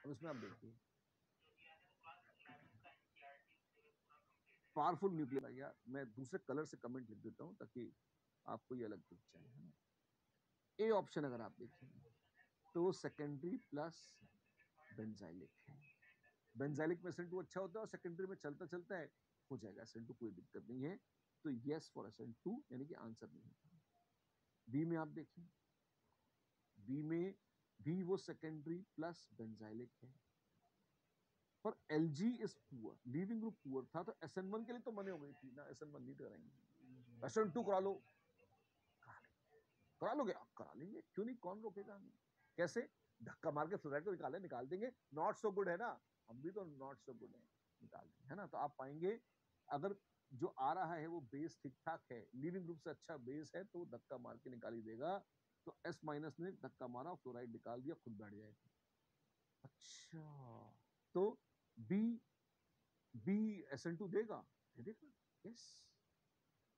अब इसमें आप देखिए पावरफुल न्यूक्लियर यार, मैं दूसरे कलर से कमेंट लिख देता हूं ताकि आपको ये अलग दिख जाए, है ना। ए ऑप्शन अगर आप देखेंगे तो सेकेंडरी प्लस बेंजाइलिक है। बेंजाइलिक में SN2 अच्छा होता है और सेकेंडरी में चलता चलता है हो जाएगा SN2, कोई दिक्कत नहीं है। तो यस फॉर SN2 यानी कि आंसर नहीं होता। बी में आप देखिए, बी में भी वो सेकेंडरी प्लस बेंजाइलिक है, पर Lg is poor, leaving group poor था, तो SN1 के लिए तो मने हो गई थी ना, SN1 नहीं कराएंगे, SN2 करा लो, करा लोगे आप, करा लेंगे, क्यों नहीं, कौन रोकेगा हमें। कैसे, धक्का मार के फ्लोराइड को निकाले, निकाल देंगे, नॉट सो गुड है ना, हम भी तो नॉट सो गुड है, निकाल देंगे, है ना। तो आप पाएंगे अगर जो आ रहा है वो बेस ठीक ठाक है, लिविंग ग्रुप से अच्छा बेस है, तो धक्का मार के निकाल ही देगा। तो S माइनस ने धक्का मारा, फ्लोराइड निकाल दिया, खुद बैठ जाएगा। अच्छा, तो बी, बी SN2 देगा, दे देगा, यस।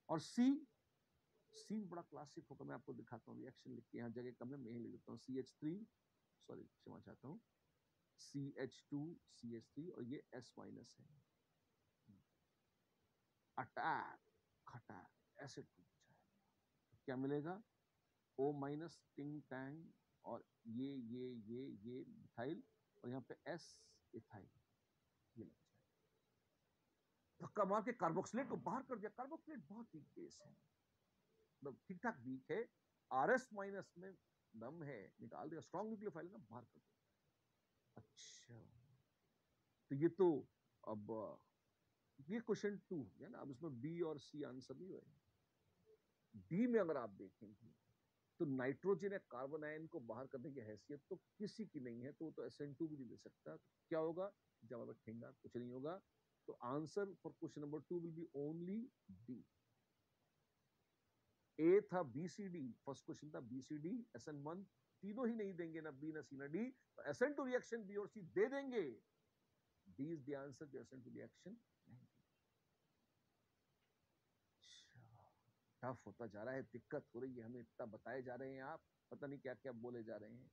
और सी बड़ा क्लासिक होगा, मैं आपको दिखाता हूँ, रिएक्शन लिख के, यहाँ जगह कम है, मैं ही लिख देता हूँ, CH3, सॉरी क्षमा चाहता हूँ, CH2 CH3, और ये S माइनस है, अटैक, खटैक, एसिड टूट जाएगा, तो क्या मिलेगा, O माइनस टिंग टैंग, और ये मिथाइल, और यहाँ पे S इथाइल, ये लग जाएगा, धक्का मार के कार्बोक्सिलेट को बाहर कर दिया। कार्बोक्सिलेट बहुत वीक बेस है, मतलब ठीक ठाक वीक है, RS माइनस में दम है, निकाल दिया, स्ट्रॉन्ग न्यूक्लियोफाइल है ना, बाहर कर दिया। अच्छा, तो ये तो अब ये क्वेश्चन 2 हो गया ना, अब इसमें बी और सी आंसर भी हुए। डी में अगर आप देखेंगे तो नाइट्रोजन या कार्बन आयन को बाहर करने की हैसियत तो किसी की नहीं है, तो वो तो SN2 भी नहीं दे सकता। तो क्या होगा, जवाब रखेंगे, कुछ नहीं होगा। तो answer for question number 2 will be only D. A था BCD, फर्स्ट क्वेश्चन था BCD, SN1 तीनों ही नहीं देंगे, ना बी ना सी ना डी, तो SN2 रिएक्शन बी और सी दे देंगे। डी इज द आंसर, जो SN2 रिएक्शन नहीं। टफ होता जा रहा है, दिक्कत हो रही है हमें, इतना बताए जा रहे हैं आप, पता नहीं क्या क्या बोले जा रहे हैं।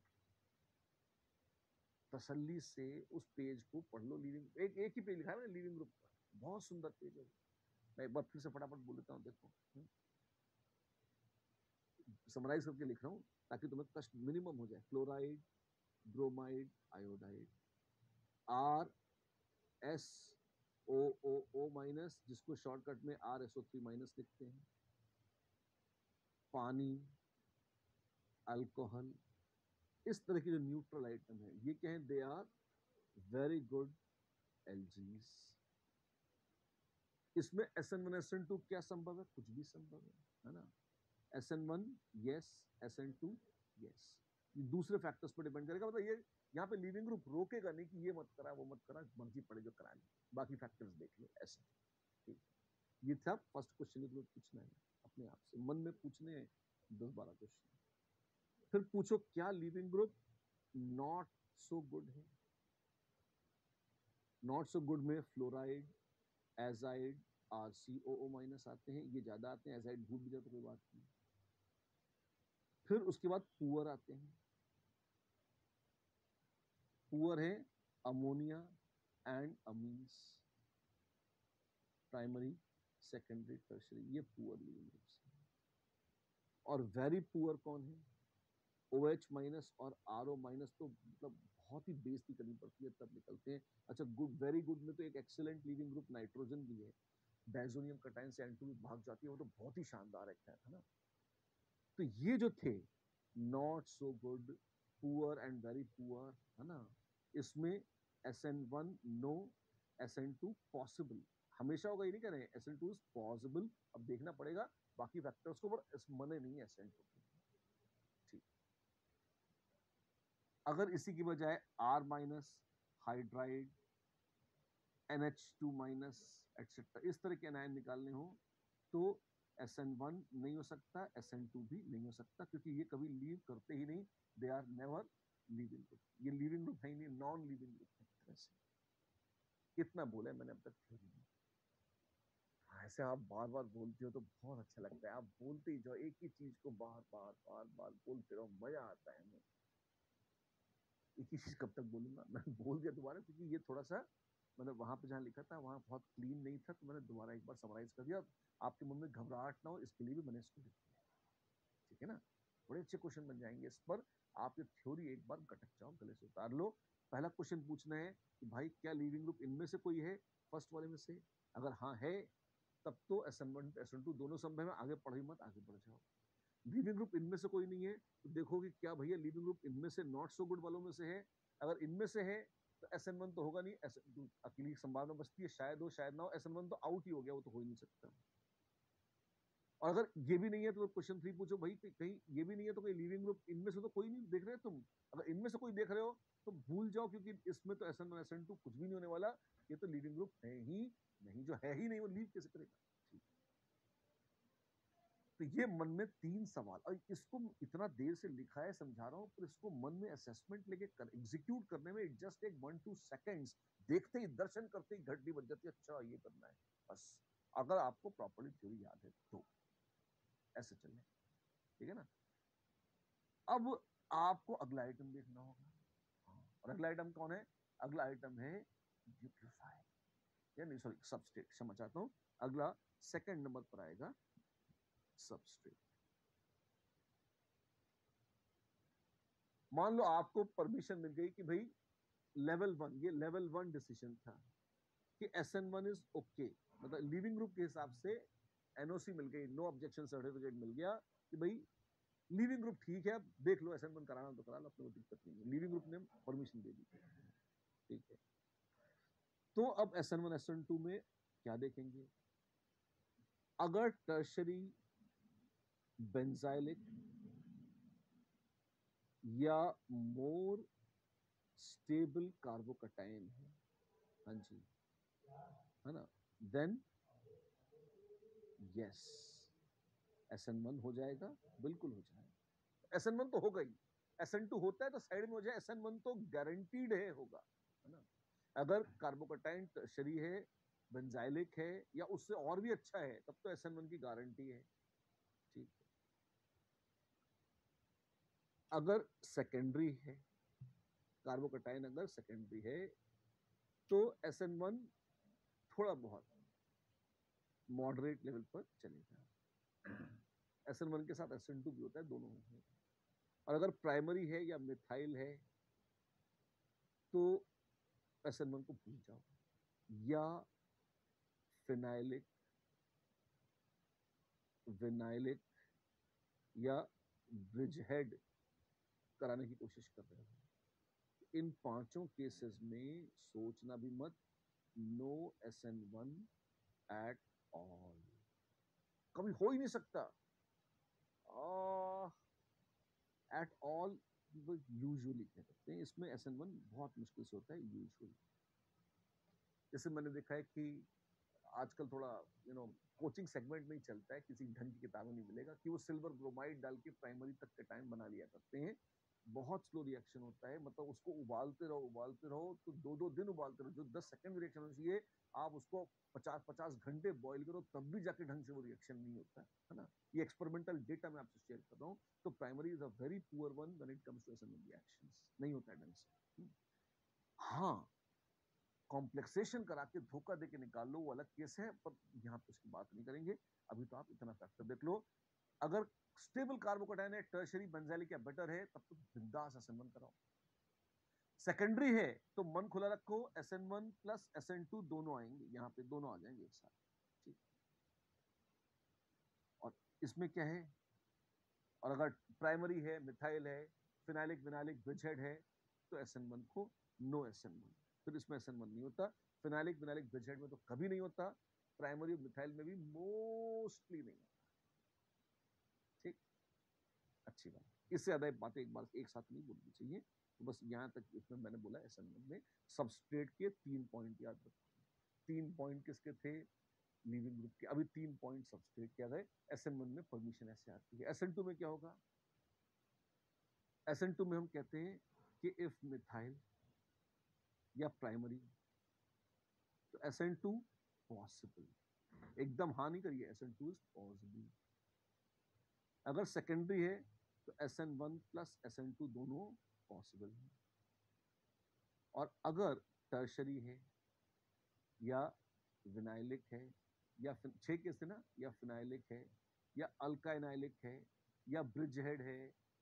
तसल्ली से उस पेज को पढ़ लो, लिविंग, एक ही पेज लिखा है मैंने लिविंग ग्रुप का, बहुत सुंदर पेज है। मैं एक बार फिर से फटाफट बोल देता हूँ, देखो समराइज करके लिख रहा हूँ ताकि तुम्हें कष्ट मिनिमम हो जाए। Chloride, bromide, iodide, RSOO minus, जिसको शॉर्टकट में RSO3 माइनस लिखते हैं, पानी, अल्कोहल, इस तरह की जो न्यूट्रल आइटम है, ये क्या है, दे आर वेरी गुड एल्जीज। इसमें SN1 SN2 क्या संभव है, कुछ भी संभव है ना। SN1 यस, SN2 यस, ये दूसरे फैक्टर्स पर डिपेंड करेगा, मतलब ये यहाँ पे लिविंग ग्रुप रोकेगा नहीं कि ये मत करा वो मत करा, मर्जी पड़े जो करा ली, बाकी फैक्टर्स देख लो ऐसा। ठीक, ये था फर्स्ट क्वेश्चन, ग्रुप पूछना है अपने आप से, मन में पूछने हैं 10-12 क्वेश्चन। फिर पूछो क्या leaving group not so good है। नॉट सो गुड में फ्लोराइड, एजाइड, RCOO माइनस आते हैं, ये ज्यादा आते हैं, एजाइड भूल भी जाए तो कोई बात नहीं। फिर उसके बाद पुअर आते हैं, पुअर है ammonia and amines, primary, secondary, tertiary, ये पुअर लिविंग ग्रुप्स हैं। और वेरी पुअर कौन है, OH माइनस और RO माइनस, तो मतलब बहुत ही बेइज्जती करनी पड़ती है तब निकलते हैं। अच्छा, गुड, वेरी गुड में तो एक एक्सीलेंट लिविंग ग्रुप नाइट्रोजन भी है, डायजोनियम कटायन से N2 भाग जाती है, वो तो बहुत ही शानदार एक है ना। तो ये जो थे not so good, poor and very poor, है ना, इसमें SN1 नो, SN2 पॉसिबल, हमेशा होगा ये नहीं कह रहे हैं, SN2 इज पॉसिबल, अब देखना पड़ेगा बाकी फैक्टर्स को, पर इस मने नहीं है SN2 के। ठीक, अगर इसी की बजाय R minus, hydride, NH2 minus etcetera, इस तरह के एनायन निकालने हो तो SN1 नहीं हो सकता, SN2 भी नहीं हो सकता, क्योंकि ये कभी लीव करते ही नहीं, they are never leaving group, ये लिविंग ग्रुप है ही नहीं, नॉन लिविंग ग्रुप है एक तरह से। कितना बोला है मैंने अब तक थ्योरी में। ऐसे आप बार बार बोलते हो तो बहुत अच्छा लगता है, आप बोलते ही जाओ, एक ही चीज को बार बार बार बार बोलते रहो, मजा आता है हमें। एक ही चीज कब तक बोलूंगा, मैंने बोल दिया दोबारा, क्योंकि ये थोड़ा सा मतलब वहां पे जहाँ लिखा था वहां बहुत क्लीन नहीं था, तो मैंने दोबारा एक बार समराइज कर दिया, आपके मन में घबराहट ना हो इसके लिए भी मैंने इसको लिख दिया। ठीक है ना, बड़े अच्छे क्वेश्चन बन जाएंगे इस पर। आप ये थ्योरी एक बार गटक जाओ, गले से उतार लो। पहला क्वेश्चन पूछना है कि भाई क्या लीविंग ग्रुप इनमें से कोई है, फर्स्ट वाले में से? अगर हाँ है तब तो SN1 SN2 दोनों संभव है, आगे पढ़ी मत, आगे बढ़ जाओ। लीविंग ग्रुप इनमें से कोई नहीं है तो देखो कि क्या भैया लीविंग ग्रुप इनमें से नॉट सो गुड वालों में से है। अगर इनमें से है तो SN1 तो होगा नहीं, SN2 अकेली संभावना बचती है, शायद हो शायद ना हो, SN1 तो आउट ही हो गया, वो तो हो ही नहीं सकता। और अगर ये भी नहीं है तो क्वेश्चन 3 पूछो, भाई कहीं ये भी नहीं है तो कहीं लीविंग ग्रुप इनमें से तो कोई नहीं देख रहे तुम? अगर इनमें से कोई देख रहे हो तो भूल जाओ, क्योंकि इसमें तो SN1 SN2 कुछ भी नहीं होने वाला, ये तो लीविंग ग्रुप है ही नहीं, जो है ही नहीं वो लीव कैसे करेगा। तो ये मन में 3 सवाल, और इसको इतना देर से लिखा है समझा रहा हूं, पर इसको मन में असेसमेंट लेके एग्जीक्यूट करने में जस्ट एक 1-2 सेकंड्स, देखते ही दर्शन करते ही घंटी बज जाती है, अच्छा ये करना है बस, अगर आपको प्रॉपर्ली थ्योरी याद है तो ऐसे चलने। ठीक है ना, अब आपको अगला आइटम देखना होगा। और अगला आइटम कौन है? अगला आइटम है न्यूक्लियोफाइल, या नहीं सॉरी सबस्ट्रेट, क्षमा चाहता हूं, अगला सेकंड नंबर पर आएगा सबस्ट्रेट। मान लो आपको परमिशन मिल गई कि भाई लेवल 1, ये लेवल 1 डिसीजन था कि SN1 इज ओके, मतलब लिविंग ग्रुप के हिसाब से NOC मिल गई, नो ऑब्जेक्शन सर्टिफिकेट मिल गया कि भाई लिविंग ग्रुप ठीक है, देख लो SN1 कराना तो करा लो, अपने को दिक्कत नहीं है, लिविंग ग्रुप ने परमिशन दे दी। ठीक है, तो अब SN1 SN2 में क्या देखेंगे? अगर टर्शरी बेंजाइलिक या मोर स्टेबल कार्बोकटाइन है, हाँ जी, है ना, देन यस SN1 हो जाएगा, बिल्कुल हो जाएगा। SN1 तो होगा ही, SN2 होता है तो साइड में हो जाए, SN1 तो गारंटीड है होगा, है ना। अगर कार्बोकटाइन टर्शरी है, बेंजाइलिक है, या उससे और भी अच्छा है, तब तो SN1 की गारंटी है। ठीक है, अगर सेकेंडरी है, कार्बोकटाइन अगर सेकेंडरी है तो SN1 थोड़ा बहुत मॉडरेट लेवल पर चलेगा। SN1 के साथ SN2 भी होता है, दोनों है। और अगर प्राइमरी है या मिथाइल है तो SN1 को भूल जाओ, या फिनाइलिक, विनाइलिक या ब्रिजहेड कराने की कोशिश कर रहे हो। इन पांचों केसेस में सोचना भी मत, नो SN1 एट ऑल, कभी हो ही नहीं सकता। एट ऑल यूजुअली कह सकते हैं, इसमें SN1 बहुत मुश्किल से होता है यूजुअली। जैसे मैंने देखा है कि आजकल थोड़ा कोचिंग सेगमेंट में ही चलता है, किसी ढंग की किताबें नहीं मिलेगा कि वो सिल्वर ब्रोमाइड डाल के प्राइमरी तक के टाइम बना लिया करते हैं। बहुत स्लो रिएक्शन होता है, मतलब उसको उबालते रहो तो 2-2 दिन उबालते रहो, जो 10 सेकंड रिएक्शन होना चाहिए आप उसको 50-50 घंटे बॉईल करो, तब भी जाके ढंग से वो रिएक्शन नहीं होता है ना। ये एक्सपेरिमेंटल डेटा मैं आपसे शेयर कर रहा हूँ। तो primary is a very poor one when it comes to SN1 reactions, नहीं होता है ढंग से। हाँ, कॉम्प्लेक्सेशन करा के धोखा देके निकाल लो, वो अलग केस है, पर यहाँ पे उसकी बात नहीं करेंगे। अभी तो आप इतना फैक्टर देख लो, अगर स्टेबल कार्बोकटाइन है, टर्शरी बेंजाइलिक या बेटर है, तब तो बिंदास SN1 कराओ। सेकेंडरी है तो मन खुला रखो, SN1 प्लस SN2 दोनों आएंगे, यहाँ पे दोनों आ जाएंगे एक साथ। ठीक, और इसमें क्या है, और अगर प्राइमरी है, मिथाइल है, फिनाइलिक विनाइलिक ब्रिजहेड है, तो SN1 को नो SN1, फिर इसमें SN1 नहीं होता। फिनाइलिक विनाइलिक ब्रिजहेड में तो कभी नहीं होता, प्राइमरी और मिथाइल में भी मोस्टली नहीं होता। ठीक, अच्छी बात, इससे ज्यादा बातें एक बार एक साथ नहीं बोलनी चाहिए, तो बस यहाँ तक इसमें मैंने बोला SN1 में सबस्ट्रेट के 3 पॉइंट याद रखो। 3 पॉइंट किसके थे? लिविंग ग्रुप के। अभी 3 पॉइंट सबस्ट्रेट के आ गए। SN1 में परमिशन ऐसे आती है। SN2 में क्या होगा? SN2 में हम कहते हैं कि इफ मिथाइल या प्राइमरी तो SN2 पॉसिबल, एकदम हाँ नहीं करिए, SN2 इज पॉसिबल। अगर सेकेंडरी है तो SN1 प्लस SN2 दोनों पॉसिबल है। और अगर टर्शरी है या विनाइलिक है या 6 केस है ना, या फिनाइलिक है या अल्काइनाइलिक है या ब्रिज हेड है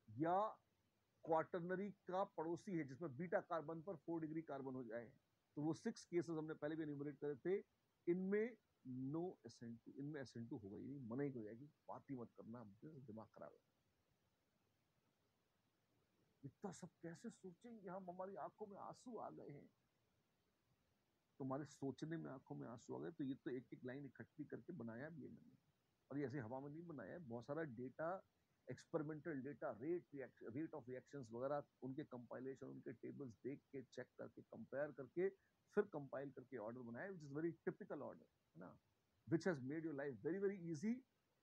या क्वाटरनरी का पड़ोसी है जिसमें बीटा कार्बन पर 4 डिग्री कार्बन हो जाए, तो वो 6 केसेस हमने पहले भी एन्यूमरेट करे थे। इनमें नो SN2, इनमें SN2 होगा ही नहीं, मना ही हो जाएगी, बात ही मत करना, दिमाग खराब है। इतना सब कैसे सोचेंगे हम, हमारी आंखों में आंसू आ गए हैं, तुम्हारे सोचने में आंखों में आंसू आ गए। तो ये तो एक एक लाइन इकट्ठी करके बनाया भी है मैंने, और ये ऐसे हवा में नहीं बनाया है, बहुत सारा data, experimental data, rate of reactions वगैरह, उनके कंपाइलेशन, उनके टेबल्स देख के, चेक करके, कंपेयर करके, फिर कंपाइल करके ऑर्डर बनाया, which is very typical order, है ना, which has made your life very very easy.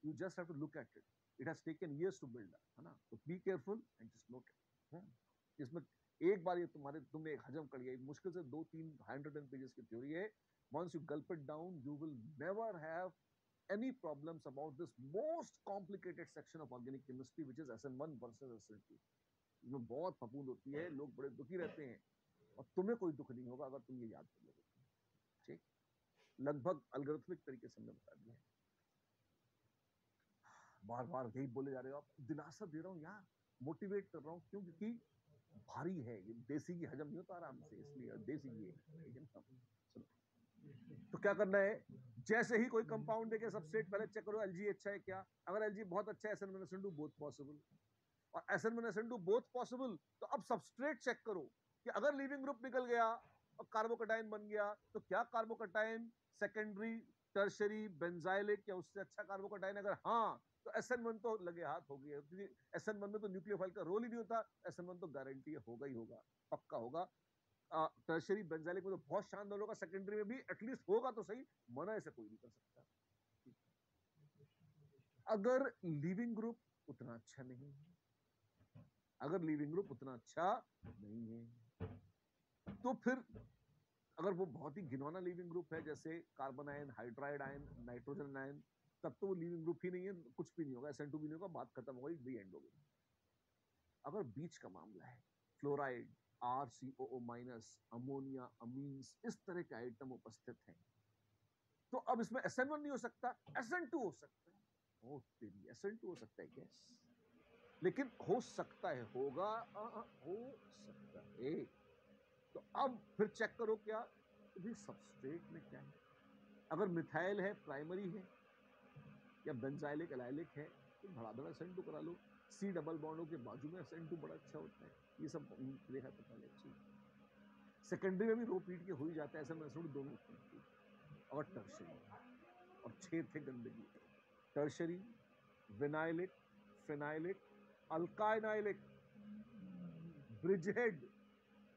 You just have to look at it, it has taken years to build, है ना, तो be careful and just note it. इसमें एक बार ये तुमने एक हजम कर लिया, मुश्किल से 2-3 100 पेजेस की थ्योरी है, once you gulp it down you will never have any problems about this most complicated section of organic chemistry which is SN1 versus SN2। इसमें बहुत फफूंद होती है, लोग बड़े दुखी रहते हैं, और तुम्हें कोई दुख नहीं होगा अगर तुम ये याद कर लोगे, ठीक, लगभग अलगोरिथमिक तरीके से हमने बता दिया है। बार बार यही बोले जा रहे हो आप, दिलासा दे रहा हूँ यार, मोटिवेट कर रहा हूँ, क्यों, क्योंकि भारी है ये, देसी की हजम नहीं होता आराम से, इसलिए देसी ये तो क्या करना है, जैसे ही कोई कंपाउंड देखे सबस्ट्रेट, पहले चेक करो Lg अच्छा है क्या, अगर Lg बहुत अच्छा है SN1SN2 बोथ पॉसिबल, और SN1SN2 बोथ पॉसिबल, तो अब सबस्ट्रेट चेक करो कि अगर लीविंग ग्रुप निकल गया और कार्बोकटाइन बन गया, तो क्या कार्बोकटाइन सेकेंडरी, टर्शरी, बेंजाइलिक या उससे अच्छा कार्बोकटाइन, अगर हाँ तो SN1 तो लगे हाथ हो गया, क्योंकि SN1 में तो न्यूक्लियोफाइल का रोल ही नहीं होता, SN1 तो गारंटी होगा ही होगा, पक्का होगा। टर्शरी बेंजाइलिक में तो बहुत शानदार होगा, सेकेंडरी में भी एटलीस्ट होगा तो सही, मना ऐसे कोई नहीं कर सकता। अगर लिविंग ग्रुप उतना अच्छा नहीं है, अगर लिविंग ग्रुप उतना अच्छा नहीं है, तो फिर अगर वो बहुत ही घिनौना लिविंग ग्रुप है, जैसे carbon ion, hydride ion, nitrogen ion, तब तो वो लिविंग ग्रुप ही नहीं है, कुछ भी नहीं होगा, SN2 भी नहीं होगा, बात खत्म हो गई, दी एंड हो गई। अगर बीच का मामला है, फ्लोराइड, RCOO-, अमोनिया, अमीन्स, इस तरह के आइटम उपस्थित हैं, तो अब इसमें SN1 नहीं हो सकता, SN2 हो सकता है। ओ तेरी, SN2 हो सकता है क्या, लेकिन हो सकता है, होगा, हो सकता है। तो अब फिर चेक करो क्या, तो सबस्ट्रेट में क्या है, अगर मिथाइल है, प्राइमरी है, या बेंजाइलिक एलाइलिक है, तो धड़ाधड़ SN2 करा लो, C डबल बॉन्डों के बाजू में SN2 बड़ा अच्छा होता है, ये सब देखा तो पहले अच्छी। सेकेंडरी में भी रो पीट के हो ही जाता है, SN2 दोनों, और टर्शरी, और 6 थे गंदगी, टर्शरी, विनाइलिक, फिनाइलिक, अल्काइनाइलिक, ब्रिजहेड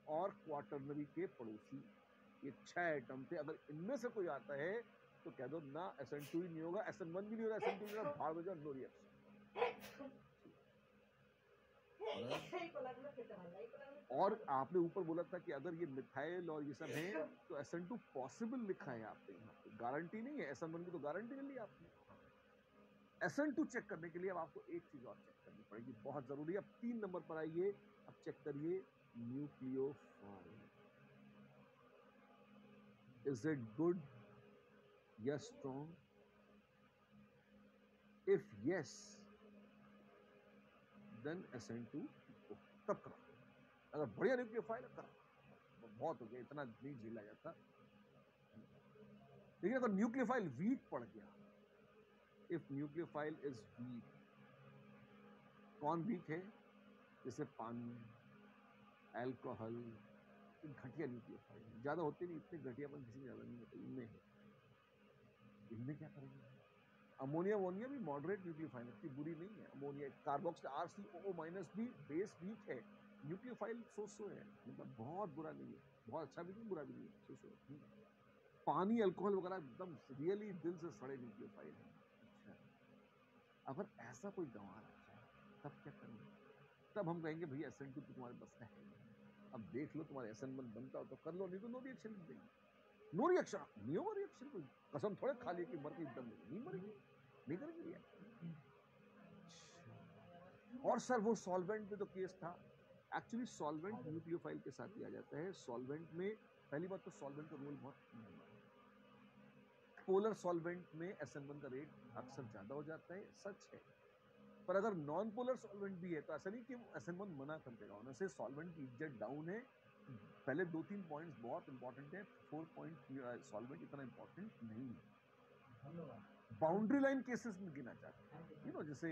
और क्वाटरनरी के पड़ोसी, ये 6 आइटम थे। अगर इनमें से कोई आता है तो कह दो ना, SN2 ही नहीं होगा, SN1 भी नहीं होगा, SN2 नहीं होगा, भाड़ में जाओ, नो रिएक्शन। और आपने ऊपर बोला था कि अगर ये मिथाइल और ये सब है तो SN2 पॉसिबल लिखा है आपने, यहाँ पे गारंटी नहीं है, SN1 की तो गारंटी ले ली आपने। SN2 चेक करने के लिए अब आपको एक चीज और चेक करनी पड़ेगी, बहुत जरूरी है। अब 3 नंबर पर आइए, अब चेक करिए न्यूक्लियोफाइल, इज इट गुड या strong, if yes then SN2 तब करो, अगर बढ़िया न्यूक्लियोफाइल है करो, बहुत हो गया, इतना नहीं झेला जाता। लेकिन अगर न्यूक्लियोफाइल वीक पड़ गया, इफ न्यूक्लियोफाइल इज वीक, कौन वीक है, जैसे पानी, अल्कोहल, घटिया न्यूक्लियोफाइल, ज्यादा होते नहीं, इतने घटियापन किसी में ज्यादा नहीं होते, इनमें है, इनमें क्या करेंगे। अमोनिया वोनिया भी मॉडरेट न्यूक्लियोफाइल, इतनी बुरी नहीं है। अमोनिया कार्बोक्सिल RCOO- भी बेस वीक है, न्यूक्लियोफाइल सो है, मतलब बहुत बुरा नहीं है, बहुत अच्छा भी नहीं, बुरा भी नहीं है, सो। पानी, अल्कोहल वगैरह एकदम रियली दिल से सड़े न्यूक्लियोफाइल है। अच्छा, अगर ऐसा कोई गंवार आ जाए तब क्या करेंगे, तब हम कहेंगे भैया SN2 तो तुम्हारे बस का है, अब देख लो, तुम्हारे SN1 बनता हो तो कर लो, नहीं तो नो रिएक्शन लिख देंगे। नो रिएक्शन नहीं होगा, रिएक्शन कोई कसम थोड़े खा ली कि मर के एकदम नहीं मरेगी, नहीं करेंगे रिएक्शन। और सर वो सॉल्वेंट में तो केस था, एक्चुअली सॉल्वेंट न्यूक्लियोफाइल के साथ दिया जाता है। सॉल्वेंट में पहली बात तो सॉल्वेंट का रोल बहुत महंगा है। पोलर सॉल्वेंट में SN1 का रेट अक्सर ज्यादा हो जाता है, सच है। पर अगर नॉन पोलर सॉल्वेंट भी है तो ऐसा नहीं कि SN1 मना कर देगा होने से। सॉल्वेंट की इज्जत डाउन है। पहले 2-3 पॉइंट्स बहुत इंपॉर्टेंट है, 4 पॉइंट सॉल्वेंट इतना इंपॉर्टेंट नहीं है। बाउंड्री लाइन केसेस में गिना जाता है, जैसे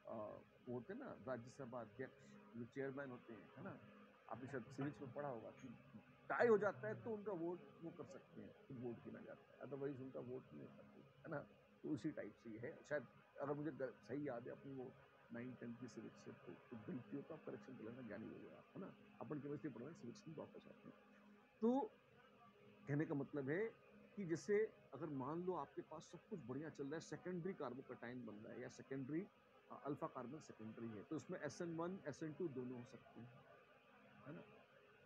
वो होते हैं ना राज्यसभा अध्यक्ष, जो चेयरमैन होते हैं, है ना, आपने शायद सिविक्स में पढ़ा होगा कि टाई हो जाता है तो उनका वोट वो कर सकते हैं, तो वोट गिना जाता है, अदरवाइज उनका वोट नहीं होता, है ना। तो उसी टाइप से ये है शायद, अगर मुझे सही याद है अपनी वो 9-10 की सिविक्स से, तो गलती हो तो आप करेक्शन कर लेना, ज्ञानी हो गया, है ना। अपन केमिस्ट्री पढ़ रहे हैं, सिविक्स में वापस आते हैं। तो कहने का मतलब है कि जैसे अगर मान लो आपके पास सब कुछ बढ़िया चल रहा है, सेकेंडरी कार्बोकैटायन बन रहा है या सेकेंडरी अल्फा कार्बन सेकेंडरी है, तो उसमें SN1 SN2 दोनों हो सकते हैं, है ना।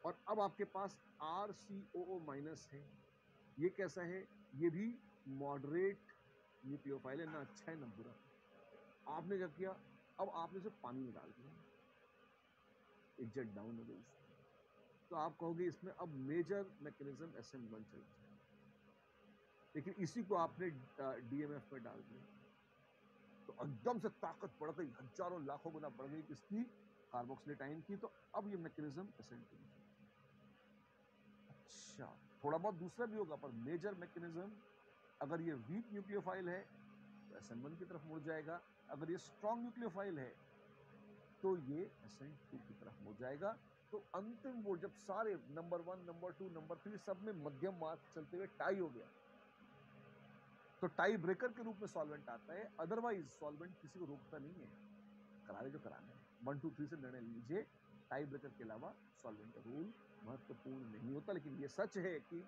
और अब आपके पास RCOO माइनस है। ये कैसा है? ये भी मॉडरेट न्यूक्लियोफाइल है, ना अच्छा है ना बुरा। आपने क्या किया, अब आपने इसे पानी में डाल दिया, इज्जत डाउन हो गई, तो आप कहोगे इसमें अब मेजर मैकेनिज्म SN1 चलता है। लेकिन इसी को आपने DMF में डाल दिया तो एकदम से ताकत बढ़ गई, हजारों लाखों गुना बढ़ गई किसकी? कार्बोक्सिलेटाइन की। तो अब ये मैकेनिज्म SN2 में चलता है। अच्छा, थोड़ा बहुत दूसरा भी होगा, पर मेजर मैकेनिज्म, अगर ये वीक न्यूक्लियोफाइल है तो SN1 की तरफ मुड़ जाएगा, अगर ये स्ट्रॉन्ग न्यूक्लियोफाइल है तो ये SN2 की तरफ मुड़ जाएगा। तो अंतिम वो जब सारे नंबर 1, नंबर 2, नंबर 3 सब में मध्यम मार्क चलते हुए टाई हो गया, तो टाई ब्रेकर के रूप में सॉल्वेंट आता है। अदरवाइज सॉल्वेंट किसी को रोकता नहीं है, करा ले जो कराना है, 1, 2, 3 से निर्णय लीजिए। टाई ब्रेकर के अलावा सॉल्वेंट का रोल महत्वपूर्ण नहीं होता। लेकिन ये सच है कि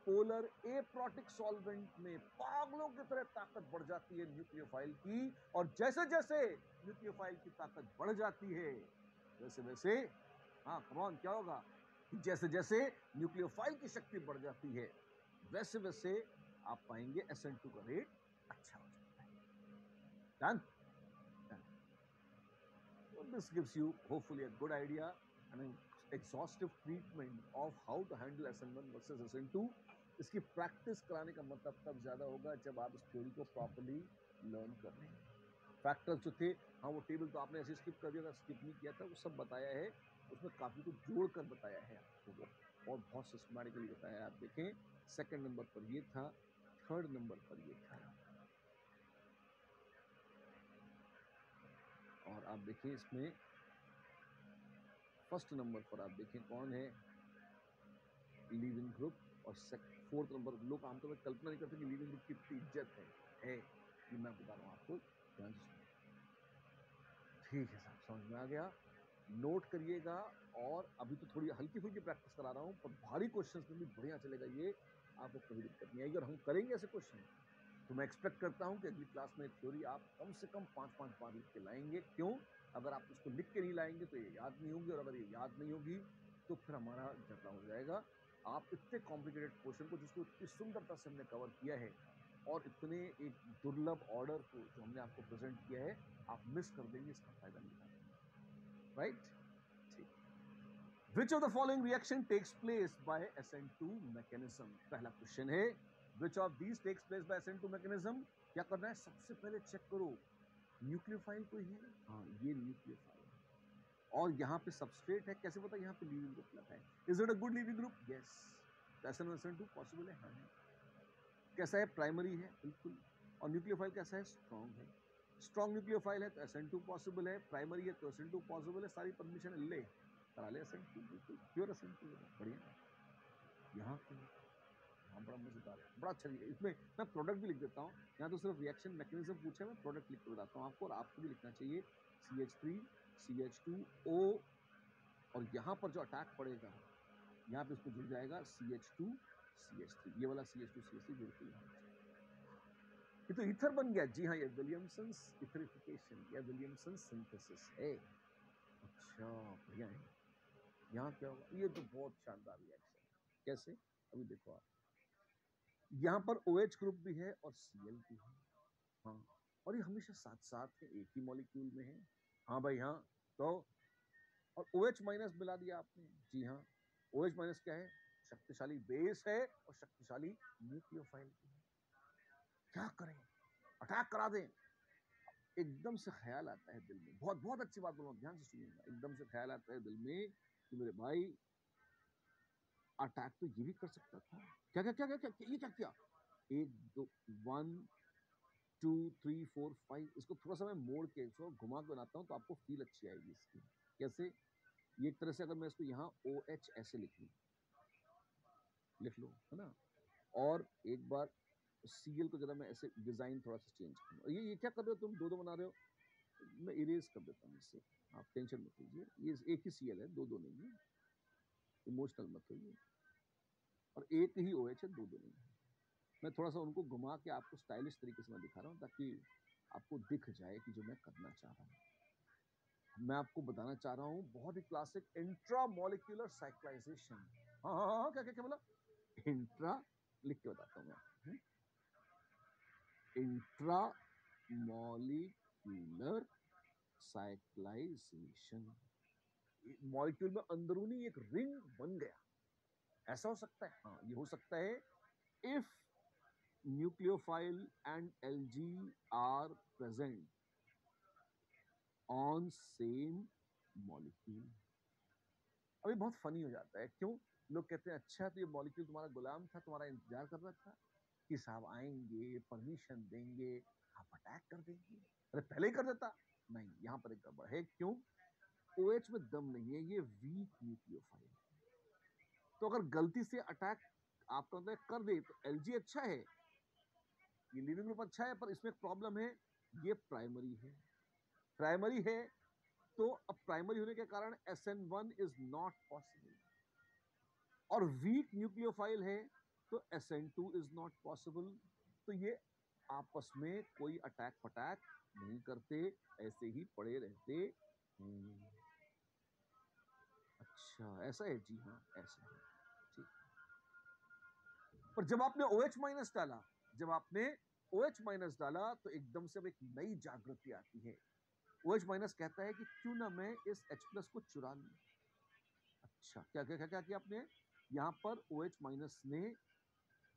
पोलर एप्रोटिक सॉल्वेंट में पागलों की तरह ताकत बढ़ जाती है न्यूक्लियोफाइल की, और जैसे जैसे न्यूक्लियोफाइल की ताकत बढ़ जाती है वैसे वैसे, हाँ कमॉन, क्या होगा कि जैसे जैसे न्यूक्लियोफाइल की शक्ति बढ़ जाती है वैसे वैसे आप पाएंगे SN2 का रेट अच्छा हो जाता है। Done? So this gives you hopefully a good idea and an exhaustive treatment of how to handle SN1 versus SN2. इसकी प्रैक्टिस कराने का मतलब तब ज्यादा होगा जब आप इस थ्योरी को प्रॉपर्ली लर्न कर रहे हैं। फैक्टर्स जो थे, हाँ वो टेबल तो आपने ऐसे स्किप कर दिया था, स्किप नहीं किया था, वो सब बताया है, उसमें काफी कुछ जोड़कर बताया है आपको वो, और बहुत सिस्टमैटिकली बताया है। आप देखें, सेकंड नंबर पर ये था, थर्ड नंबर पर ये था, और आप देखिए इसमें फर्स्ट नंबर पर आप देखें कौन है, लीविंग ग्रुप, और फोर्थ नंबर। लोग आमतौर पर कल्पना नहीं करते कि लीविंग ग्रुप की इतनी इज्जत है ये मैं बता रहा हूँ आपको, ध्यान से सुनिए। ठीक है साहब, समझ में आ गया, नोट करिएगा। और अभी तो थोड़ी हल्की फुल्की प्रैक्टिस करा रहा हूँ, पर भारी क्वेश्चंस में भी बढ़िया चलेगा ये, आपको कोई दिक्कत नहीं आएगी, और हम करेंगे ऐसे क्वेश्चन। तो मैं एक्सपेक्ट करता हूँ कि अगली क्लास में थ्योरी आप कम से कम 5-5 बार लिख के लाएंगे। क्यों? अगर आप इसको लिख के नहीं लाएंगे तो ये याद नहीं होगी, और अगर ये याद नहीं होगी तो फिर हमारा झगड़ा हो जाएगा। आप इतने कॉम्प्लिकेटेड क्वेश्चन को, जिसको इतनी सुंदरता से हमने कवर किया है, और इतने एक दुर्लभ ऑर्डर को जो हमने आपको प्रेजेंट किया है, आप मिस कर देंगे, इसका फायदा नहीं उठाएंगे, राइट? ठीक। Which of the following reaction takes place by SN2 mechanism? पहला क्वेश्चन है, which of these takes place by SN2 mechanism? क्या करना है? सबसे पहले चेक करो न्यूक्लियोफाइल कोई है, हाँ ये न्यूक्लियोफाइल है, और यहाँ पे सबस्ट्रेट है, कैसे पता? यहाँ पे लीविंग ग्रुप लगा है। Is it a good leaving group? Yes. SN2 possible है, हाँ है। कैसा है? प्राइमरी है, बिल्कुल। और न्यूक्लियोफाइल कैसा है? स्ट्रॉन्ग है। स्ट्रॉन्ग न्यूक्लियोफाइल है तो SN2 पॉसिबल है, प्राइमरी है तो SN2 पॉसिबल है, सारी परमिशन ले करा ले SN2, बिल्कुल प्योर SN2, बढ़िया। यहाँ पे हाँ बड़ा मजेदार है, बड़ा अच्छा है। इसमें मैं प्रोडक्ट भी लिख देता हूँ, यहाँ तो सिर्फ रिएक्शन मैकेनिज्म पूछा है, मैं प्रोडक्ट लिख के बताता हूँ आपको, और आपको भी लिखना चाहिए CH3 CH2O, और यहाँ पर जो अटैक पड़ेगा यहाँ पे इसको जुड़ जाएगा CH2 CH3, ये वाला CH2 CH3 जुड़ के यहाँ ये तो ईथर बन गया। जी हाँ, ये विलियमसन्स इथरिफिकेशन या विलियमसन सिंथेसिस है। अच्छा बढ़िया है। यहाँ क्या होगा? ये तो बहुत शानदार रिएक्शन है। कैसे? अभी देखो आप, यहाँ पर OH ग्रुप भी है और Cl भी है, हाँ, और ये हमेशा साथ साथ है, एक ही मॉलिक्यूल में है। हाँ भाई हाँ, तो और OH माइनस मिला दिया आपने। जी हाँ, OH माइनस क्या है? शक्तिशाली बेस है और शक्तिशाली न्यूक्लियोफाइल है। क्या करें? अटैक करा दें। एकदम से ख्याल आता है दिल में, बहुत बहुत अच्छी बात बोलूं, ध्यान से सुनिएगा। एकदम से ख्याल आता है दिल में कि मेरे भाई अटैक तो ये भी कर सकता था। क्या क्या क्या क्या, क्या, क्या ये क्या किया? 1 2 1 2 3 4 5, इसको थोड़ा सा मैं मोड़ के इसको घुमा के बनाता हूँ तो आपको फील अच्छी आएगी इसकी। कैसे? ये एक तरह से अगर मैं इसको यहाँ OH ऐसे लिख लूँ, लिख लो, है ना, और एक बार Cl को जरा मैं ऐसे डिजाइन थोड़ा सा चेंज करूँ। ये क्या कर रहे हो तुम? दो दो बना रहे हो। मैं इरेज कर देता हूँ इससे, आप टेंशन मत लीजिए। ये एक ही Cl है, दो दो नहीं है, इमोशनल मत होइए। और एक ही OH है, दो दो नहीं है। मैं थोड़ा सा उनको घुमा के आपको स्टाइलिश तरीके से मैं दिखा रहा हूँ ताकि आपको दिख जाए कि जो मैं करना चाह रहा हूँ। मैं आपको बताना चाह रहा हूँ बहुत ही क्लासिक इंट्रामोलिक्यूलर साइक्लाइजेशन। हाँ हाँ हाँ, क्या क्या क्या बोला? इंट्रा, लिख के बताता हूँ मैं। Intramolecular cyclisation. मॉलिक्यूल में अंदरूनी एक रिंग बन गया, ऐसा हो सकता है? हाँ, ये हो सकता है if nucleophile and Lg are present on same molecule. अभी बहुत फनी हो जाता है, क्यों? लोग कहते हैं अच्छा तो ये मॉलिक्यूल तुम्हारा गुलाम था, तुम्हारा इंतजार कर रहा था कि साहब आएंगे, परमिशन देंगे, आप अटैक कर देंगे। अरे पहले ही कर देता। नहीं, यहां पर एक गड़बड़ है। क्यों? OH में दम नहीं है, ये वीक न्यूक्लियोफाइल। तो अगर गलती से अटैक आपका मतलब कर दे तो Lg अच्छा है, ये लीविंग ग्रुप अच्छा है, पर इसमें एक प्रॉब्लम है, ये प्राइमरी है। प्राइमरी है तो अब प्राइमरी होने के कारण SN1 इज नॉट पॉसिबल, और वीक न्यूक्लियोफाइल है तो SN2 इज नॉट पॉसिबल। तो ये आपस में कोई अटैक फटैक नहीं करते, ऐसे ही पड़े रहते। अच्छा ऐसा है? जी हाँ ऐसा है, ठीक। पर जब आपने OH माइनस डाला, जब आपने OH माइनस डाला तो एकदम से एक नई जागृति आती है। OH माइनस कहता है कि क्यों ना मैं इस H प्लस को चुरा लूं। अच्छा क्या क्या क्या क्या किया आपने? यहां पर OH माइनस ने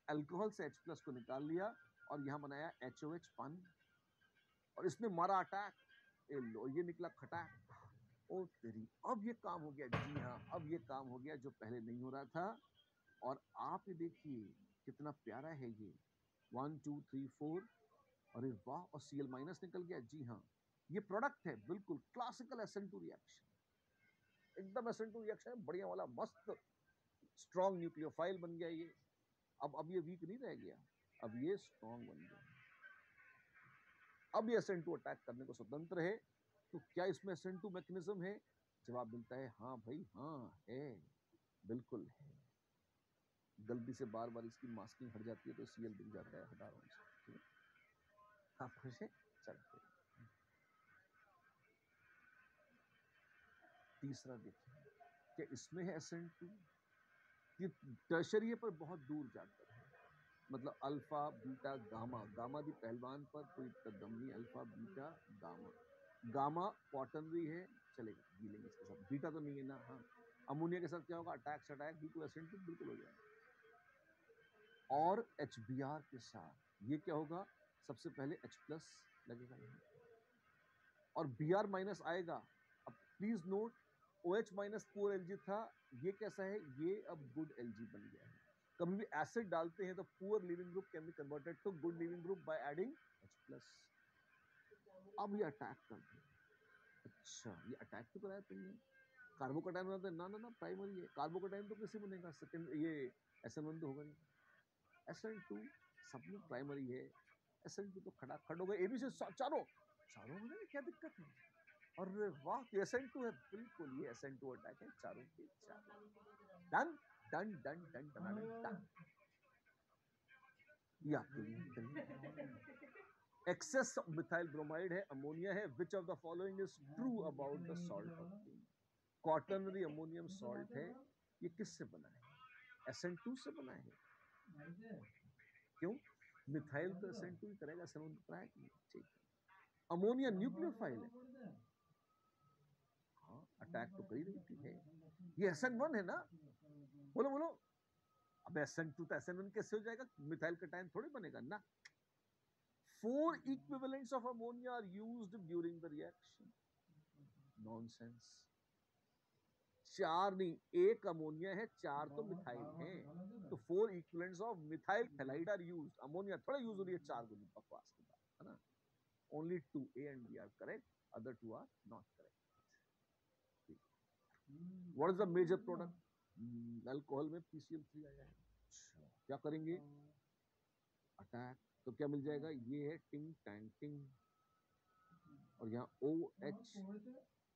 अल्कोहल से H प्लस को निकाल लिया और यहां बनाया HOH पानी, और इसने मारा अटैक। लो ये निकला खटाक। ओ तेरी, अब ये काम हो गया। जी हाँ, अब ये काम हो गया जो पहले नहीं हो रहा था। और आप ये देखिए कितना प्यारा है ये, 1 2 3 4, अरे वाह, और Cl माइनस निकल गया। जी हाँ, ये प्रोडक्ट है बिल्कुल क्लासिकल SN2 रिएक्शन, एकदम SN2 रिएक्शन बढ़िया वाला, मस्त स्ट्रॉन्ग न्यूक्लियोफाइल बन गया ये। अब ये वीक नहीं रह गया, अब ये स्ट्रॉन्ग बन गया। अब ये SN2 अटैक करने को स्वतंत्र है। तो क्या इसमें SN2 मैकेनिज्म है? जवाब मिलता है हाँ भाई हाँ है, बिल्कुल है। गलती से बार बार इसकी मास्किंग हट जाती है तो Cl दिख जाता है, हटा रहा हूं इसे। आप खुश हैं? चलते। तीसरा देखिए, क्या इसमें है SN2? ये टर्शरी पर बहुत दूर जाकर है, मतलब अल्फा बीटा गामा, गामा दी पहलवान पर कोई कदम नहीं, alpha beta gamma. Gamma quaternary है, चलेगा, जी लेंगे इसके साथ। बीटा तो नहीं है ना। हाँ, अमोनिया के साथ क्या होगा? अटैक अटैक बिल्कुल SN2 बिल्कुल हो जाएगा। और HBr के साथ ये क्या होगा? सबसे पहले H प्लस लगेगा यहाँ, और Br माइनस आएगा। अब please note, OH minus poor Lg था, ये कैसा है? ये अब गुड Lg बन गया है। कभी भी एसिड डालते हैं तो poor leaving group can be converted to good leaving group by adding H plus. अब ये अटैक कर दिया। अच्छा ये अटैक तो कराया तुमने। कार्बोकटाइन बनाते हैं ना ना ना, प्राइमरी है। कार्बोकटाइन तो कैसे बनेगा? सेकेंड, ये SN1 तो होगा नहीं। SN2 सब में प्राइमरी है, SN2 तो खड़ा खड़ हो गए। ABC चारों चारों में क्या दिक्कत है? अरे वाह, तो SN2 है, बिल्कुल ये SN2 अटैक है, चारों के चारों। Done done done done done done. ये आपके लिए एक्सेस मिथाइल ब्रोमाइड है, अमोनिया है। Which of the following is true about the salt of thing? Quaternary ammonium salt है। ये किससे बना है? SN2 से बना है। क्यों? मिथाइल तो SN2 ही करेगा, SN1 तो कराएगा नहीं। ठीक है, अमोनिया न्यूक्लियोफाइल है। हाँ, अटैक तो कर ही रही थी है। ये SN1 है ना, बोलो बोलो। अब SN2 तो SN1 कैसे हो जाएगा, मिथाइल कटायन थोड़ी बनेगा ना। 4 equivalents of ammonia are used during the reaction. Nonsense. 4 नहीं, 1 अमोनिया है, 4 तो मिथाइल है, तो 4 equivalents of methyl halide are used. Ammonia थोड़ा यूज हो रही है 4 गुनी, बकवास की बात है ना। Only 2 A and B are correct, other 2 are not correct. What is the major product? Alcohol में PCl3 आया है। क्या करेंगे, अटैक, तो क्या मिल जाएगा, ये है टिंग टैंग टिंग, और यहाँ OH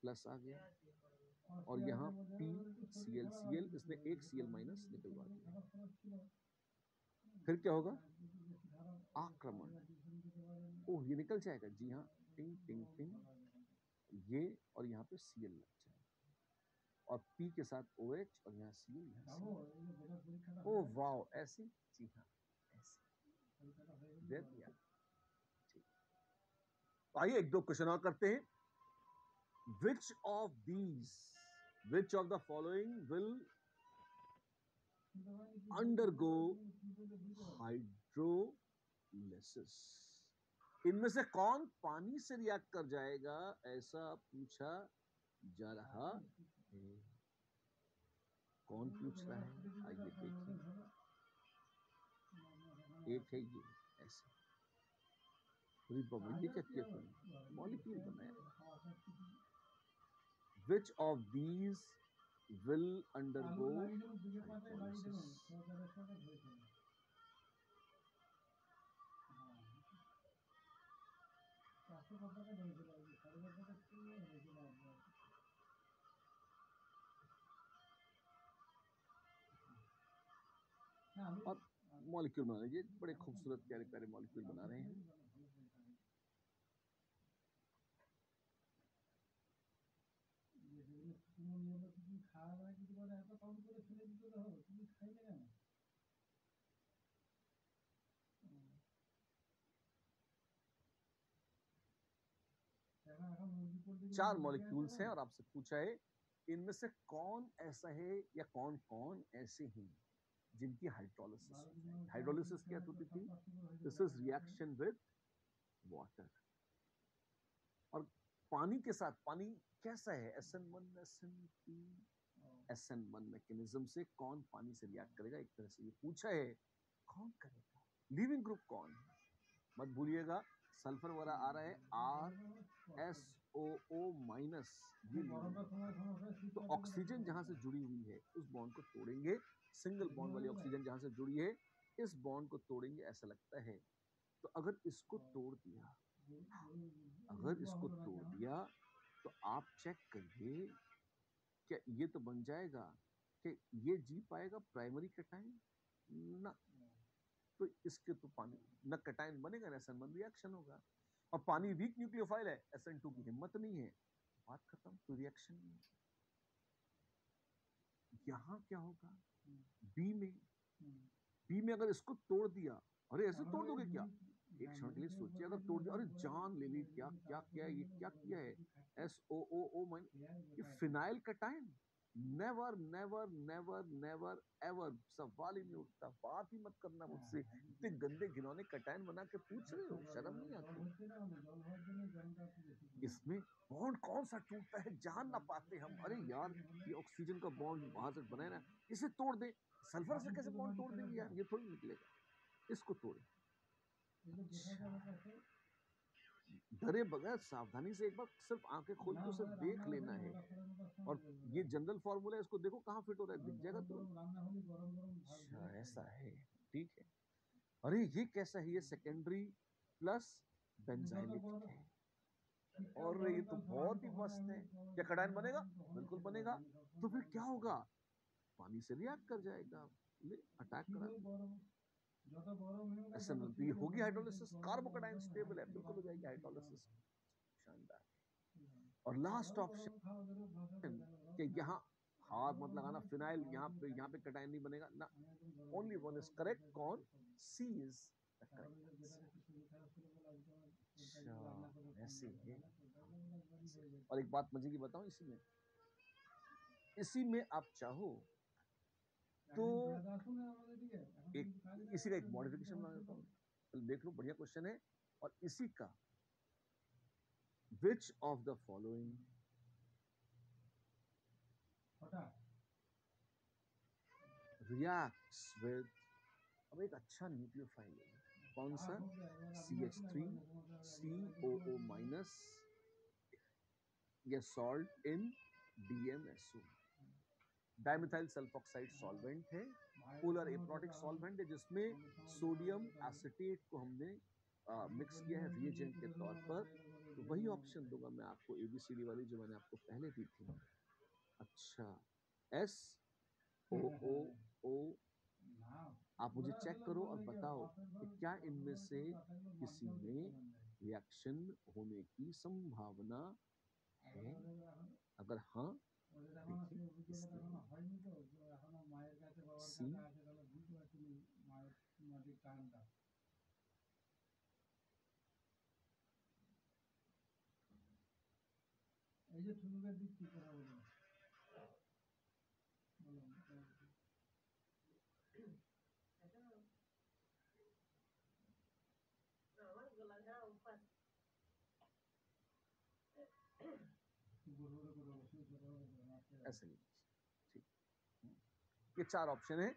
प्लस आ गया, और यहाँ PCl, इसने एक Cl माइनस निकलवा दिया। फिर क्या होगा, आक्रमण, ओह ये निकल जाएगा, जी हाँ, टिंग टिंग टिंग, ये और यहाँ पे Cl लग जाएगा, और P के साथ OH और यहाँ Cl, यहाँ Cl। ओह वाओ, ऐसे, जी हाँ ऐसे, दे दिया। आइए एक दो क्वेश्चन और करते हैं। Which of the following will undergo hydrolysis? इनमें से कौन पानी से रिएक्ट कर जाएगा, ऐसा पूछा जा रहा है। कौन पूछ रहा है, आइए देखिए। एक है ये ऐसे, ये क्या किया तुमने, मॉलिक्यूल बनाया। Which of these will undergo hydrolysis? और मॉलिक्यूल बना रहे हैं, बड़े खूबसूरत प्यारे प्यारे मॉलिक्यूल बना रहे हैं। चार मॉलिक्यूल्स हैं और आपसे पूछा है इनमें से कौन ऐसा है या कौन कौन ऐसे हैं जिनकी हाइड्रोलिसिस। हाइड्रोलिसिस क्या होती थी, this is reaction with water, और पानी के साथ, पानी कैसा है, SN1 SN2 SN1 मैकेनिज्म से कौन पानी से रिएक्ट करेगा, एक तरह से ये पूछा है कौन करेगा। लिविंग ग्रुप कौन है, मत भूलिएगा, सल्फर वाला आ रहा है RSOO माइनस, ये तो ऑक्सीजन जहां से जुड़ी हुई है उस बॉन्ड को तोड़ेंगे, सिंगल बॉन्ड वाली ऑक्सीजन जहां से जुड़ी है इस बॉन्ड को तोड़ेंगे ऐसा लगता है। तो अगर इसको तोड़ दिया, तो आप चेक करिए क्या ये तो बन जाएगा कि ये जी पाएगा प्राइमरी कटायन ना, तो इसके तो पानी न कटायन बनेगा ना SN1 रिएक्शन होगा, और पानी वीक न्यूक्लियोफाइल है, SN2 की हिम्मत नहीं है, बात खत्म, तो रिएक्शन नहीं। यहां क्या होगा, बी में अगर इसको तोड़ दिया, अरे ऐसे तोड़ दोगे क्या, एक क्षण के लिए सोचिए, अगर तोड़ दिया, अरे जान ले ली, क्या क्या क्या ये क्या किया है, SOO माइनस, ये phenyl cation, never never never never ever, सवाल ही नहीं उठता, बात ही मत करना मुझसे, इतने गंदे घिनौने कटायन बना के पूछ रहे हो, शर्म नहीं आती। इसमें बॉन्ड कौन सा टूटता है जान ना पाते हम, अरे यार ये ऑक्सीजन का बॉन्ड वहां से बनाया ना, इसे तोड़ दे, सल्फर से कैसे बॉन्ड तोड़ देंगे यार, ये थोड़ी निकलेगा, इसको तोड़े। डरे बगैर सावधानी से एक बार सिर्फ आंखें खोल के उसे देख लेना है, और ये जनरल फॉर्मूला है, इसको देखो कहाँ फिट हो रहा है, दिख जाएगा तो। अच्छा ऐसा है, ठीक है। अरे ये कैसा है, ये सेकेंडरी प्लस बेंजाइलिक है, और ये तो बहुत ही मस्त है, क्या कटायन बनेगा, बिल्कुल बनेगा, तो फिर क्या होगा, पानी से रिएक्ट कर जाएगा, ले अटैक करा, ये होगी हाइड्रोलिसिस, कार्बोकटायन स्टेबल है, बिल्कुल हो जाएगी हाइड्रोलिसिस, शानदार। और लास्ट ऑप्शन कि यहाँ हाथ मत लगाना, फिनाइल यहाँ पे कटायन नहीं बनेगा ना, ओनली वन इज करेक्ट, कौन, सी इज द करेक्ट। अच्छा ऐसे है, और एक बात मजे की बताऊं इसी में, इसी में आप चाहो तो इसी का एक मॉडिफिकेशन बना देता हूं। देख लो, बढ़िया क्वेश्चन है। और इसी का which of the following reacts with, अब एक अच्छा न्यूक्लियोफाइल है कौन सा, CH3 COO माइनस, या salt in DMSO, dimethyl sulphoxide solvent है, पोलर एप्रोटिक सॉल्वेंट है, जिसमें सोडियम एसिटेट को हमने मिक्स किया है रिएजेंट के तौर पर। तो वही ऑप्शन दूंगा मैं आपको, ABCD वाली जो मैंने आपको पहले दी थी। अच्छा, SOOO, आप मुझे चेक करो और बताओ कि क्या इनमें से किसी में रिएक्शन होने की संभावना है। अगर हाँ, देखिए सी, ऐसे नहीं, ठीक। ये चार ऑप्शन है।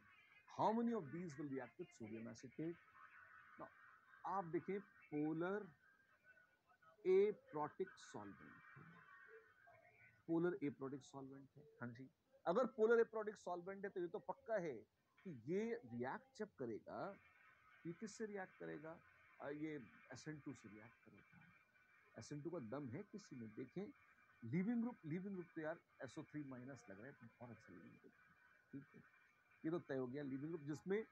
How many of these will react with sodium acetate. आप देखिए, polar aprotic solvent, polar aprotic solvent है, हाँ जी। अगर पोलर एप्रोटिक सॉल्वेंट है तो ये तो पक्का है कि ये रिएक्ट जब करेगा, ये किससे रिएक्ट करेगा, ये SN2 से रिएक्ट करेगा। SN2 का दम है किसी में, देखें लीविंग ग्रुप तो यार SO3 माइनस लग रहा है, तो बहुत अच्छा लीविंग ग्रुप, ठीक है। ये तो तय हो गया लीविंग ग्रुप, जिसमें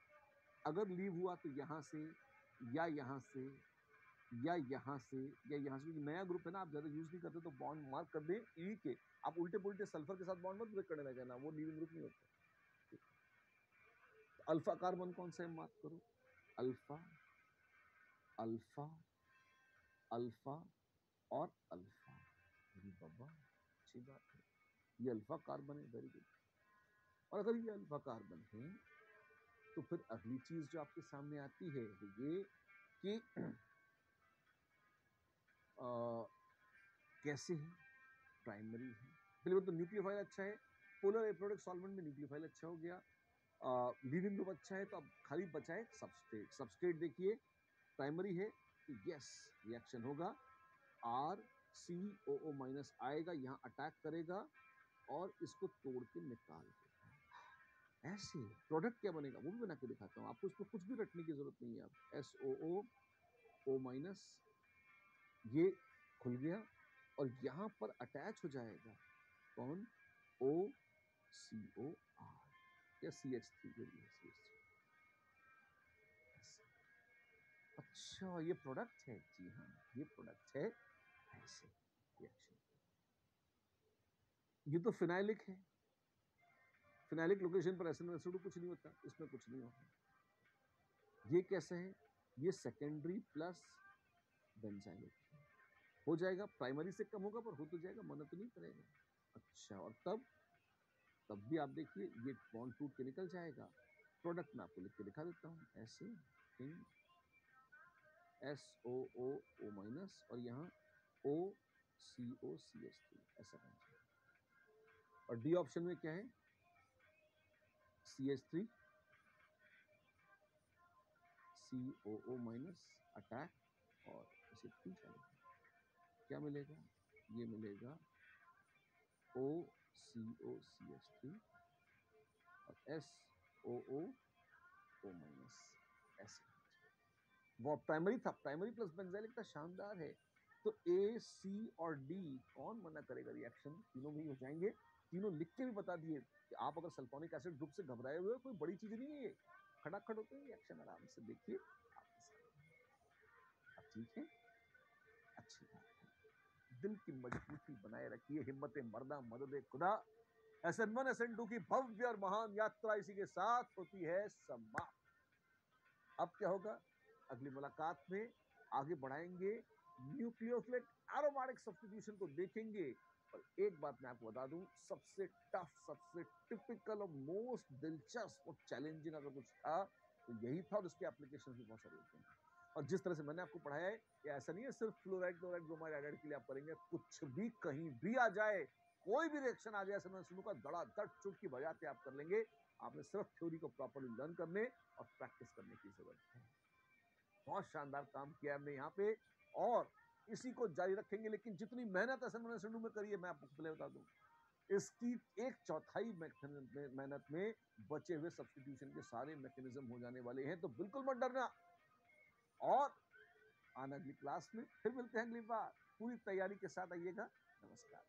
अगर लीव हुआ तो यहां से या यहां से या यहां से या यहां से, नया ग्रुप है ना, आप ज्यादा यूज नहीं करते तो बॉन्ड मार्क कर दें ई के। आप उल्टे पुल्टे सल्फर के साथ बॉन्ड मत ब्रेक करने लगे ना, वो लीविंग ग्रुप नहीं होता। तो अल्फा कार्बन कौन सा है, मार्क करो, अल्फा अल्फा अल्फा और अल्फा। बाबा अच्छी बात है, ये अल्फा कार्बन है, वेरी गुड। और अगर ये अल्फा कार्बन है तो फिर अगली चीज जो आपके सामने आती है वो ये कि कैसे है, प्राइमरी है। पहले तो न्यूक्लियोफाइल अच्छा है, पोलर एप्रोटिक सॉल्वेंट में न्यूक्लियोफाइल अच्छा हो गया, लीविंग ग्रुप अच्छा है, तो अब खाली बचा है सबस्ट्रेट। सबस्ट्रेट देखिए प्राइमरी है तो यस रिएक्शन होगा, RCOO माइनस आएगा, यहाँ अटैक करेगा और इसको तोड़ के निकाल देगा। ऐसे प्रोडक्ट क्या बनेगा वो भी बना के दिखाता हूँ आपको, इसमें कुछ भी रटने की जरूरत नहीं है। अब SOO माइनस ये खुल गया और यहां पर अटैच हो जाएगा कौन, OCOR या CH3 जो भी है, CH3। अच्छा, ये प्रोडक्ट है, जी हाँ ये प्रोडक्ट है। ऐसे रिएक्शन, ये तो फिनाइलिक है, फिनाइलिक लोकेशन पर SN2 कुछ नहीं होता, इसमें कुछ नहीं होता। ये कैसे है, ये सेकेंडरी प्लस बेंजाइलिक हो जाएगा, प्राइमरी से कम होगा पर हो तो जाएगा, मना तो नहीं करेगा। अच्छा, और तब भी आप देखिए ये बॉन्ड टूट के निकल जाएगा। प्रोडक्ट मैं आपको लिख के दिखा देता हूँ, ऐसे SOO माइनस और यहाँ OCOCH3 ऐसा बन जाएगा। और डी ऑप्शन में क्या है, CH3 COO माइनस अटैक और इसे पी जाएगा, क्या मिलेगा, ये मिलेगा OCOCH3 और SOO माइनस, ऐसे। वो प्राइमरी था, प्राइमरी प्लस बेंजाइलिक था, शानदार है। तो A, C और D कौन मना करेगा रिएक्शन, तीनों भी हो जाएंगे। तीनों लिख के भी बता दिए कि आप अगर सल्फोनिक एसिड ग्रुप से घबराए हुए हो, कोई बड़ी चीज नहीं है ये, खटाखट होते हैं रिएक्शन, आराम से देखिए अब, ठीक है। अच्छी बात है, दिल की मजबूती बनाए रखिए, हिम्मत मर्दा मदद खुदा। SN1 SN2 की भव्य और महान यात्रा इसी के साथ होती है समाप्त। अब क्या होगा, अगली मुलाकात में आगे बढ़ाएंगे, न्यूक्लियोफिलिक एरोमेटिक सब्स्टिट्यूशन को देखेंगे और एक बात मैं आपको बता दूं, सबसे टफ, सबसे टिपिकल और मोस्ट दिलचस्प और चैलेंजिंग अगर कुछ था तो यही था, और इसके एप्लीकेशन भी बहुत सारे होते हैं। और जिस तरह से मैंने आपको पढ़ाया है, ये ऐसा नहीं है सिर्फ फ्लोराइड, क्लोराइड, ब्रोमाइड, आयोडाइड के लिए आप करेंगे, कुछ भी कहीं भी आ जाए, कोई भी रिएक्शन आ जाए, ऐसे मैं शुरू का धड़ाधड़ चुटकी बजाते आप कर लेंगे। आपने सिर्फ थ्योरी को प्रॉपरली लर्न करने और प्रैक्टिस करने की जरूरत है। बहुत शानदार काम किया हमने यहाँ पे, और इसी को जारी रखेंगे। लेकिन जितनी मेहनत असाइनमेंट शेड्यूल में करी है, मैं आपको पहले बता दूं, इसकी एक चौथाई मेहनत में बचे हुए सब्स्टिट्यूशन के सारे मैकेनिज्म हो जाने वाले हैं। तो बिल्कुल मत डरना, और आना अगली क्लास में फिर मिलते हैं अगली बार। पूरी तैयारी के साथ आइएगा। नमस्कार।